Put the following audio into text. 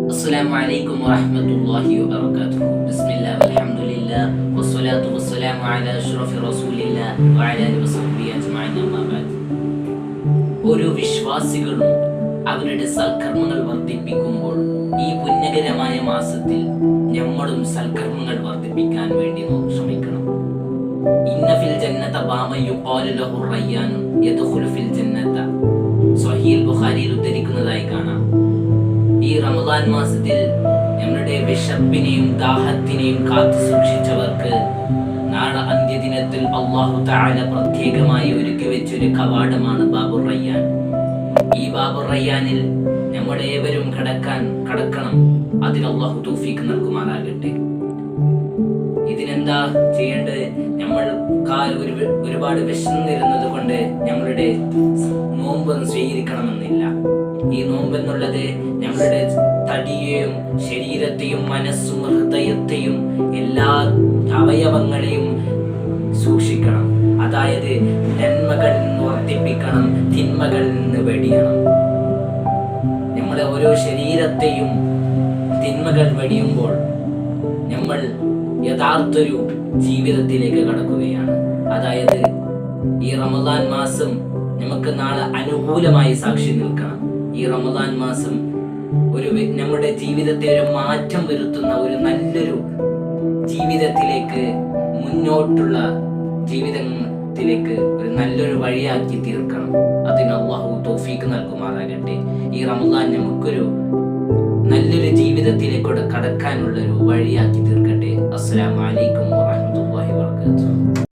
السلام عليكم ورحمة الله وبركاته. بسم الله والحمد لله والصلاة والسلام على أشرف رسول الله وعلى آله وصحبه أجمعين أما بعد. ഓരോ വിശ്വാസികളും അവരുടെ സൽക്കർമ്മങ്ങൾ വർദ്ധിപ്പിക്കുമ്പോൾ ഈ പുണ്യകരമായ മാസത്തിൽ നമ്മളും സൽക്കർമ്മങ്ങൾ വർദ്ധിപ്പിക്കാൻ വേണ്ടി ശ്രമിക്കണം. ഇന്ന ഫിൽ ജന്നത ബാമ യുഖാലു ലഹു റയ്യാൻ യദ്ഖുലു ഫിൽ ജന്നത. സ്വഹീഹ് ബുഖാരിയിൽ ഉദ്ധരിക്കുന്നതായി കാണാം. ഈ റമദാൻ മാസത്തിൽ നമ്മുടെ വിശപ്പിനെയും ദാഹത്തിനെയും കാത്തു സൂക്ഷിച്ചവർക്ക് നാളെ അന്ത്യദിനത്തിൽ അല്ലാഹു തആല പ്രത്യേകമായി ഒരുക്കി വെച്ചൊരു കവാടമാണ് ബാബുർ റയ്യാൻ. ഈ ബാബുർ റയ്യാനിൽ നമ്മളേവരും കടക്കണം. അതിന് അല്ലാഹു തൗഫീഖ് നൽകുമാറാകട്ടെ. ഇതിനെന്താ ചെയ്യേണ്ടത്? നമ്മൾ ഒരുപാട് വിശന്നിരുന്നത് കൊണ്ട് നമ്മളുടെ നോമ്പ് സ്വീകരിക്കണമെന്നില്ല. ഈ നോമ്പെന്നുള്ളത് നമ്മളുടെ തടിയെയും ശരീരത്തെയും മനസ്സും ഹൃദയത്തെയും എല്ലാ അവയവങ്ങളെയും സൂക്ഷിക്കണം. അതായത് നന്മകളിൽ നിന്ന് വർദ്ധിപ്പിക്കണം, തിന്മകളിൽ നിന്ന് വെടിയണം. നമ്മുടെ ഓരോ ശരീരത്തെയും തിന്മകൾ വെടിയുമ്പോൾ നമ്മൾ യഥാർത്ഥൊരു ജീവിതത്തിലേക്ക് കടക്കുകയാണ്. അതായത് ഈ റമദാൻ മാസം നമുക്ക് നാളെ അനുകൂലമായി സാക്ഷി നിൽക്കണം. ഈ റമദാൻ മാസം നമ്മുടെ ജീവിതത്തെ ഒരു മാറ്റം വരുത്തുന്ന ഒരു നല്ലൊരു ജീവിതത്തിലേക്ക്, മുന്നോട്ടുള്ള ജീവിതത്തിലേക്ക് ഒരു നല്ലൊരു വഴിയാക്കി തീർക്കണം. അതിന് അല്ലാഹു തൗഫീഖ് നൽകുമാറാകട്ടെ. ഈ റമദാൻ നമുക്കൊരു നല്ലൊരു ജീവിതത്തിലേക്കൂടെ കടക്കാനുള്ളൊരു വഴിയാക്കി തീർക്കട്ടെ. അസ്സലാമു അലൈക്കും വറഹ്മത്തുള്ളാഹി വബറകാതുഹു.